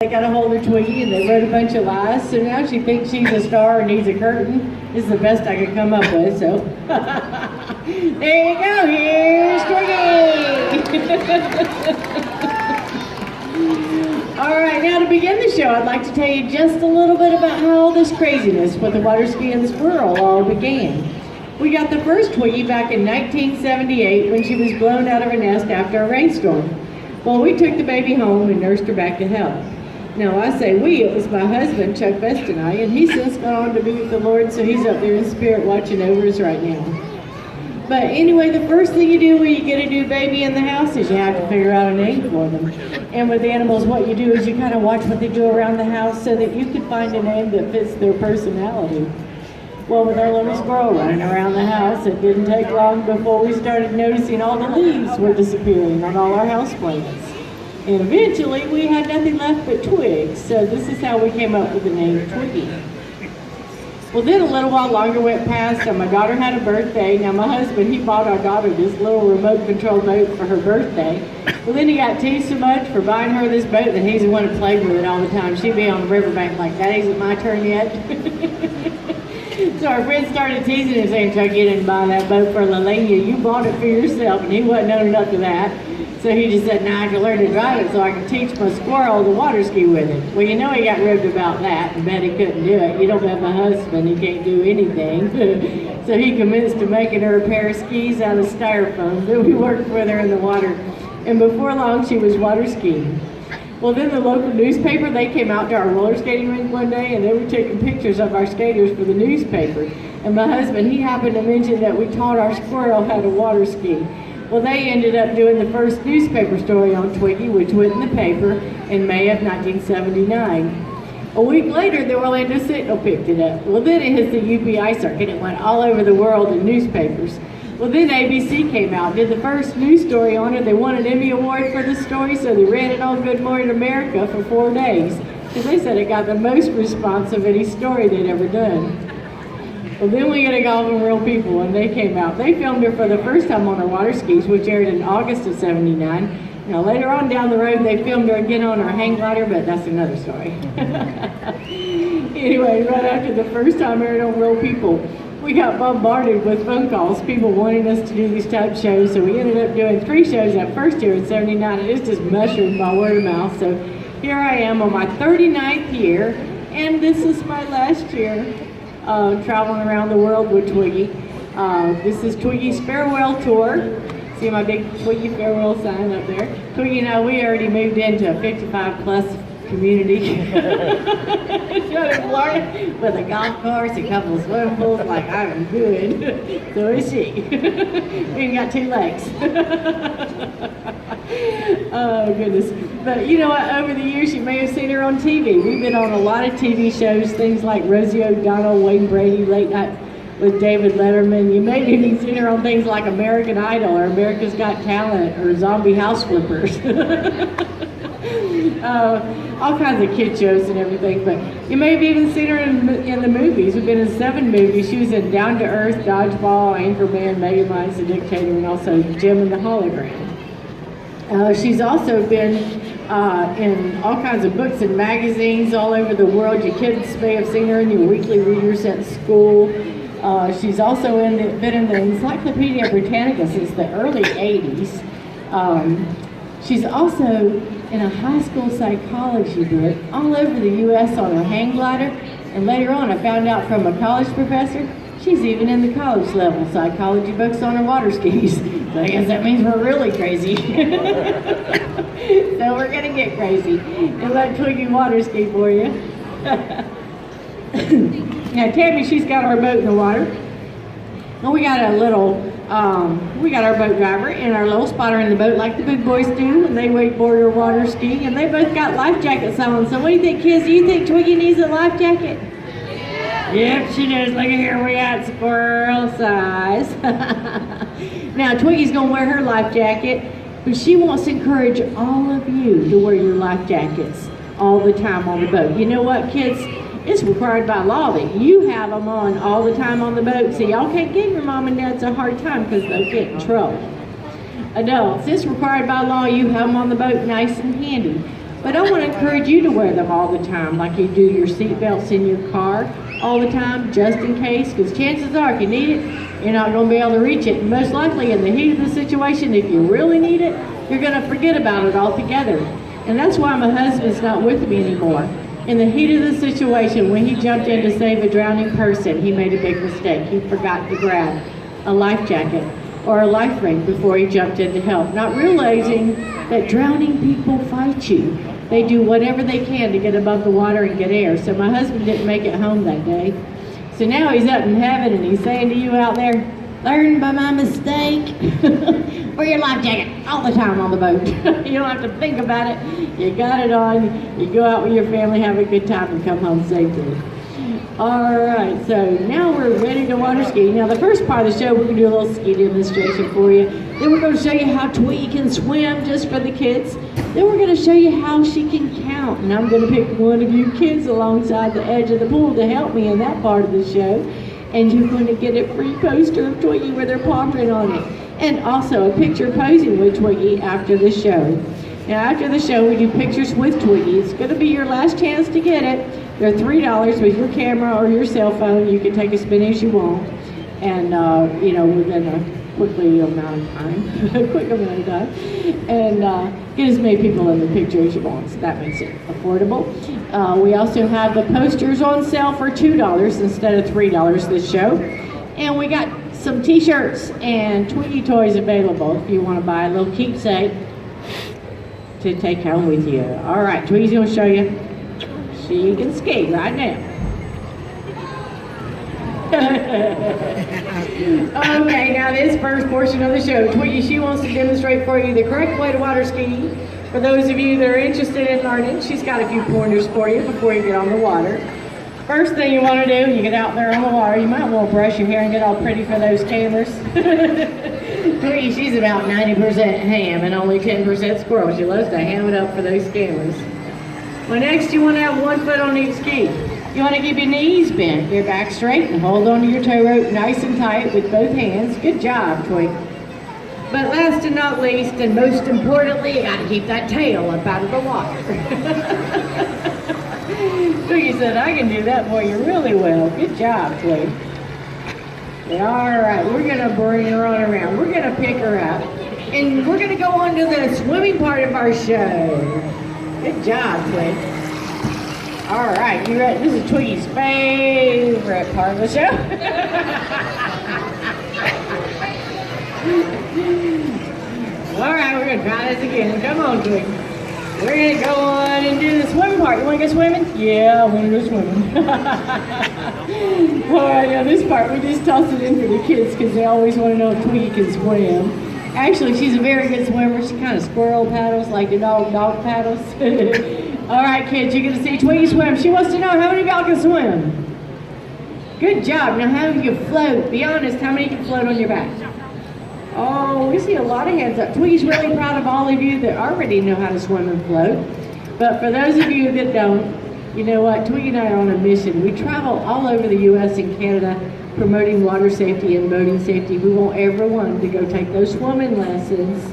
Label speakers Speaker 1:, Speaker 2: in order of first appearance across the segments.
Speaker 1: They got a hold of Twiggy and they wrote a bunch of lies, so now she thinks she's a star and needs a curtain. This is the best I could come up with, so. There you go, here's Twiggy! All right, now to begin the show, I'd like to tell you just a little bit about how all this craziness with the water ski and the squirrel all began. We got the first Twiggy back in 1978 when she was blown out of her nest after a rainstorm. Well, we took the baby home and nursed her back to health. Now, I say we, it was my husband, Chuck Best, and I, and he's since gone on to be with the Lord, so he's up there in spirit watching over us right now. But anyway, the first thing you do when you get a new baby in the house is you have to figure out a name for them. And with animals, what you do is you kind of watch what they do around the house so that you can find a name that fits their personality. Well, with our little squirrel running around the house, it didn't take long before we started noticing all the leaves were disappearing on all our houseplants. And eventually, we had nothing left but twigs, so this is how we came up with the name Twiggy. Well, then a little while longer went past, and my daughter had a birthday. Now, my husband, he bought our daughter this little remote-control boat for her birthday. Well, then he got teased so much for buying her this boat that he's the one who played with it all the time. She'd be on the riverbank like, "Daddy, is it my turn yet?" So our friends started teasing him, saying, "Chuck, you didn't buy that boat for Lelania. You bought it for yourself." And he wasn't knowing enough of that. So he just said, "Nah, I can learn to drive it so I can teach my squirrel to water ski with it." Well, you know he got ribbed about that and bet he couldn't do it. You don't have my husband, he can't do anything. So he convinced to making her a pair of skis out of styrofoam. Then we worked with her in the water. And before long, she was water skiing. Well, then the local newspaper, they came out to our roller skating rink one day and they were taking pictures of our skaters for the newspaper. And my husband, he happened to mention that we taught our squirrel how to water ski. Well, they ended up doing the first newspaper story on Twiggy, which went in the paper in May of 1979. A week later, the Orlando Sentinel picked it up. Well, then it hit the UPI circuit. It went all over the world in newspapers. Well, then ABC came out, did the first news story on it. They won an Emmy Award for the story, so they ran it on Good Morning America for 4 days. Because they said it got the most response of any story they'd ever done. Well, then we got a Golf and Real People, and they came out. They filmed her for the first time on her water skis, which aired in August of '79. Now, later on down the road, they filmed her again on her hang glider, but that's another story. Anyway, right after the first time aired on Real People, we got bombarded with phone calls, people wanting us to do these type shows, so we ended up doing 3 shows that first year in '79, and it's just mushroomed by word of mouth. So here I am on my 39th year, and this is my last year traveling around the world with Twiggy. This is Twiggy's farewell tour. See my big Twiggy farewell sign up there. Twiggy and I, we already moved into a 55 plus community down in Florida with a golf course, a couple of swimming pools, like I am good. So is she. We ain't got 2 legs. Oh goodness. But you know what, over the years you may have seen her on TV. We've been on a lot of TV shows, things like Rosie O'Donnell, Wayne Brady, Late Night with David Letterman. You may have even seen her on things like American Idol or America's Got Talent or Zombie House Flippers. All kinds of kid shows and everything, but you may have even seen her in the movies. We've been in 7 movies. She was in Down to Earth, Dodgeball, Anchorman, Megamind's The Dictator, and also Jim and the Hologram. She's also been in all kinds of books and magazines all over the world. Your kids may have seen her in your weekly readers at school. She's also been in the Encyclopedia Britannica since the early 80s. She's also in a high school psychology book all over the U.S. on her hang glider. And later on, I found out from a college professor, she's even in the college level psychology books on her water skis. So I guess that means we're really crazy. So we're gonna get crazy and let Twiggy water ski for you. Now Tammy, she's got our boat in the water. And we got a little, we got our boat driver and our little spotter in the boat like the big boys do when they wakeboard or water ski, and they both got life jackets on. So what do you think, kids? Do you think Twiggy needs a life jacket? Yeah. Yep, she does. Look at here, we got squirrel size. Now Twiggy's gonna wear her life jacket, but she wants to encourage all of you to wear your life jackets all the time on the boat. You know what, kids? It's required by law that you have them on all the time on the boat, so y'all can't give your mom and dads a hard time because they'll get in trouble. Adults, it's required by law you have them on the boat nice and handy. But I want to encourage you to wear them all the time, like you do your seat belts in your car all the time, just in case, because chances are if you need it, you're not going to be able to reach it. And most likely in the heat of the situation, if you really need it, you're going to forget about it altogether. And that's why my husband's not with me anymore. In the heat of the situation, when he jumped in to save a drowning person, he made a big mistake. He forgot to grab a life jacket or a life ring before he jumped in to help, not realizing that drowning people fight you. They do whatever they can to get above the water and get air. So my husband didn't make it home that day. So now he's up in heaven and he's saying to you out there, learn by my mistake. Wear your life jacket all the time on the boat. You don't have to think about it. You got it on. You go out with your family, have a good time, and come home safely. All right, so now we're ready to water ski. Now the first part of the show, we're going to do a little ski demonstration for you. Then we're going to show you how Twiggy can swim just for the kids. Then we're going to show you how she can count. And I'm going to pick one of you kids alongside the edge of the pool to help me in that part of the show. And you're going to get a free poster of Twiggy with her paw print on it. And also a picture posing with Twiggy after the show. Now after the show, we do pictures with Twiggy. It's going to be your last chance to get it. They're $3 with your camera or your cell phone. You can take as many as you want. And, within a quick amount of time. And get as many people in the picture as you want. So that makes it affordable. We also have the posters on sale for $2 instead of $3 this show. And we got some t-shirts and Twiggy toys available if you want to buy a little keepsake to take home with you. All right, Twiggy's going to show you. She can skate right now. Okay, now this first portion of the show, Twiggy, she wants to demonstrate for you the correct way to water ski. For those of you that are interested in learning, she's got a few pointers for you before you get on the water. First thing you want to do, you get out there on the water, you might want to brush your hair and get all pretty for those cameras. Twiggy, she's about 90% ham and only 10% squirrel. She loves to ham it up for those cameras. Well, next you want to have one foot on each ski. You want to keep your knees bent, your back straight, and hold onto your tow rope nice and tight with both hands. Good job, Twig. But last and not least, and most importantly, you got to keep that tail up out of the water. Twiggy said, I can do that for you really well. Good job, Twig. All right, we're going to bring her on around. We're going to pick her up, and we're going to go on to the swimming part of our show. Good job, Twig. All right, you ready? This is Twiggy's favorite part of the show. All right, we're going to try this again. Come on, Twig. We're going to go on and do the swim part. You want to go swimming? Yeah, I want to go swimming. All right, now this part, we just toss it in for the kids because they always want to know if Twiggy can swim. Actually, she's a very good swimmer. She kind of squirrel paddles like the dog paddles. All right, kids, you're going to see Twiggy swim. She wants to know how many of y'all can swim. Good job. Now, how do you float? Be honest, how many can float on your back? Oh, we see a lot of hands up. Twiggy's really proud of all of you that already know how to swim and float. But for those of you that don't, you know what? Twiggy and I are on a mission. We travel all over the U.S. and Canada promoting water safety and boating safety. We want everyone to go take those swimming lessons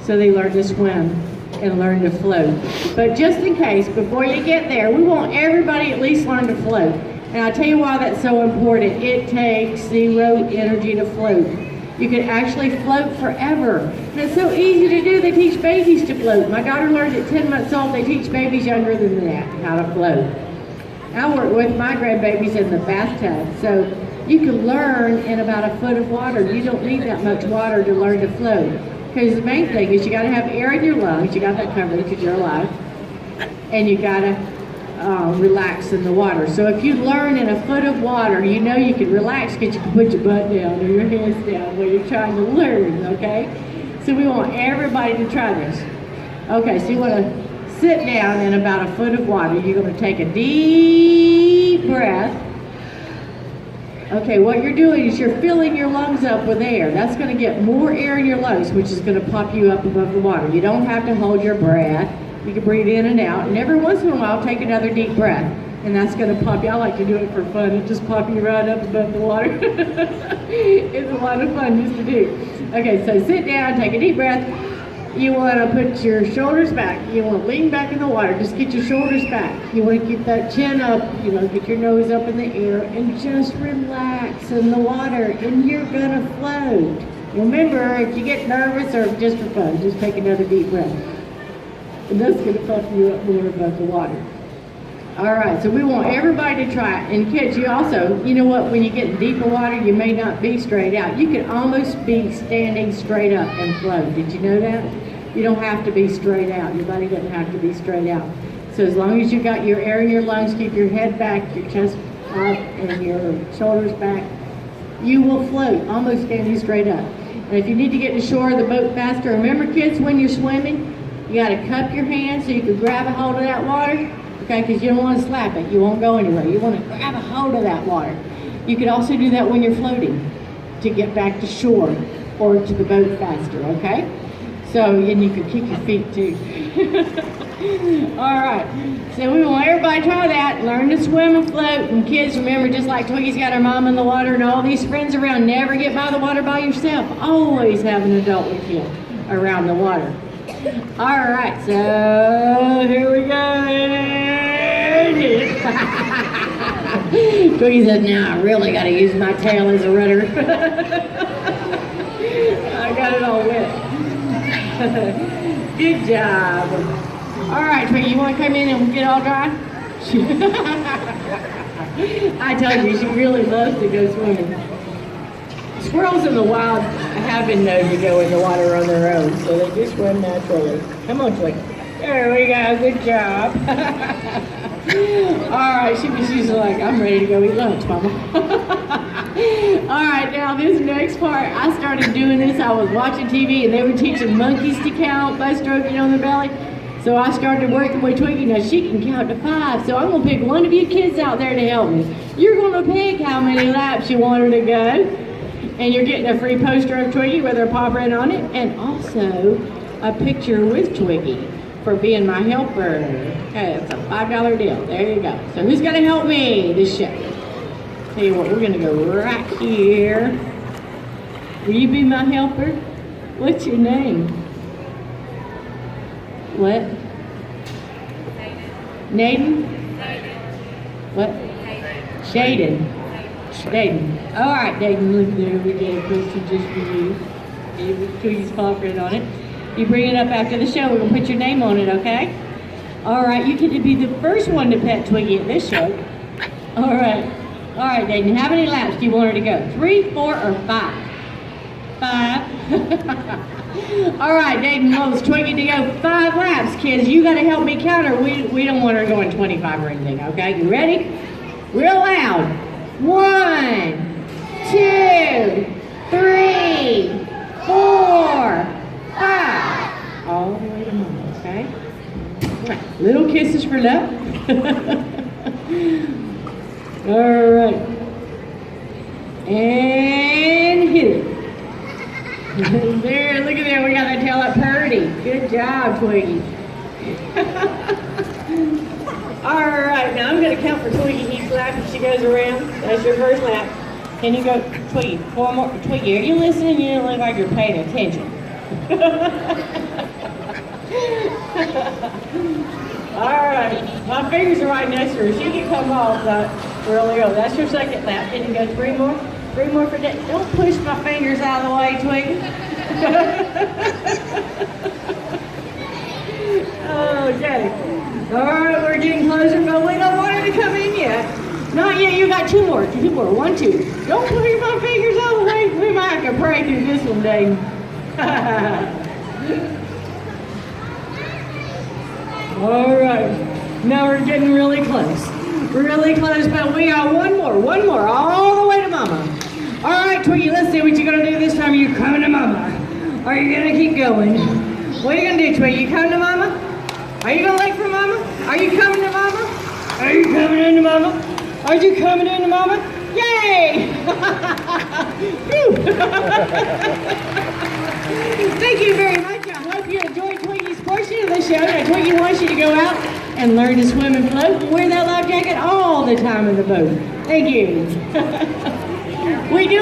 Speaker 1: so they learn to swim and learn to float. But just in case, before you get there, we want everybody at least learn to float. And I'll tell you why that's so important. It takes 0 energy to float. You can actually float forever. And it's so easy to do. They teach babies to float. My daughter learned at 10 months old. They teach babies younger than that how to float. I work with my grandbabies in the bathtub. So you can learn in about a foot of water. You don't need that much water to learn to float. Because the main thing is you got to have air in your lungs. You got that covered because you're alive. And you got to relax in the water. So if you learn in a foot of water, you know you can relax because you can put your butt down or your hands down when you're trying to learn, okay? So we want everybody to try this. Okay, so you want to sit down in about a foot of water. You're going to take a deep breath. Okay, what you're doing is you're filling your lungs up with air. That's going to get more air in your lungs, which is going to pop you up above the water. You don't have to hold your breath. You can breathe in and out, and every once in a while, take another deep breath, and that's going to pop you. I like to do it for fun. It just pop you right up above the water. It's a lot of fun just to do. Okay, so sit down, take a deep breath, You want to put your shoulders back. You want to lean back in the water. Just get your shoulders back. You want to keep that chin up. You know, get your nose up in the air and just relax in the water, and you're going to float. Remember, if you get nervous or just for fun, just take another deep breath. And that's going to pump you up more above the water. All right, so we want everybody to try it. And kids, you also, you know what, when you get in deeper water, you may not be straight out. You can almost be standing straight up and float. Did you know that? You don't have to be straight out. Your body doesn't have to be straight out. So as long as you got your air in your lungs, keep your head back, your chest up, and your shoulders back, you will float, almost standing straight up. And if you need to get to shore of the boat faster, remember kids, when you're swimming, you got to cup your hands so you can grab a hold of that water. Okay, because you don't want to slap it. You won't go anywhere. You want to grab a hold of that water. You can also do that when you're floating to get back to shore or to the boat faster, okay? So, and you can kick your feet too. All right, so we want everybody to try that. Learn to swim and float. And kids, remember, just like Twiggy's got her mom in the water and all these friends around, never get by the water by yourself. Always have an adult with you around the water. All right, so here we go. Twiggy said, now I really got to use my tail as a rudder. I got it all wet. Good job. All right, Twiggy, you want to come in and get all dry? I told you, she really loves to go swimming. Squirrels in the wild have been known to go in the water on their own, so they just swim naturally. Come on, Twiggy. There we go, good job. All right, she's like, I'm ready to go eat lunch, Mama. All right, now this next part, I started doing this. I was watching TV and they were teaching monkeys to count by stroking on the belly. So I started working with Twiggy. Now she can count to 5. So I'm gonna pick one of you kids out there to help me. You're gonna pick how many laps you want her to go. And you're getting a free poster of Twiggy with her paw print on it, and also a picture with Twiggy for being my helper. Okay, it's a $5 deal. There you go. So who's gonna help me this show? Tell you what, we're gonna go right here. Will you be my helper? What's your name? What? Naden? What? Shaden. Dayton. All right, Dayton, look there. We get a poster just for you. With Twiggy's paw print on it. You bring it up after the show. We're going to put your name on it, okay? All right, you get to be the first one to pet Twiggy at this show. All right. All right, Dayton, how many laps do you want her to go? 3, 4, or 5? 5. All right, Dayton wants Twiggy to go 5 laps. Kids, you got to help me count her. We don't want her going 25 or anything, okay? You ready? Real loud. 1, 2, 3, 4, 5. All the way to Mama, okay? Right. Little kisses for love. All right. And hit it. There, look at there. We got that tail up purdy. Good job, Twiggy. All right, now I'm going to count for Twiggy each lap if she goes around. That's your first lap. Can you go, Twiggy, 4 more? Twiggy, are you listening? You don't look like you're paying attention. All right, my fingers are right next to her. She can come off really early. That's your second lap. Can you go 3 more? 3 more for that. Don't push my fingers out of the way, Twiggy. Okay. All right, we're getting closer, but we don't want her to come in yet. Not yet. You got 2 more. 2 more. 1, 2. Don't push my fingers out of the way. We might have to pray through this one, Dave. All right. Now we're getting really close. Really close, but we got 1 more. 1 more. All the way to Mama. All right, Twiggy, let's see what you're going to do this time. You're coming to Mama. Or you're going to keep going. What are you going to do, Twiggy? You coming to Mama? Are you going to wait for Mama? Are you coming to Mama? Are you coming into Mama? Are you coming into Mama? Yay! Thank you very much. I hope you enjoyed Twiggy's portion of the show. Now, Twiggy wants you to go out and learn to swim and float and wear that life jacket all the time in the boat. Thank you. We do.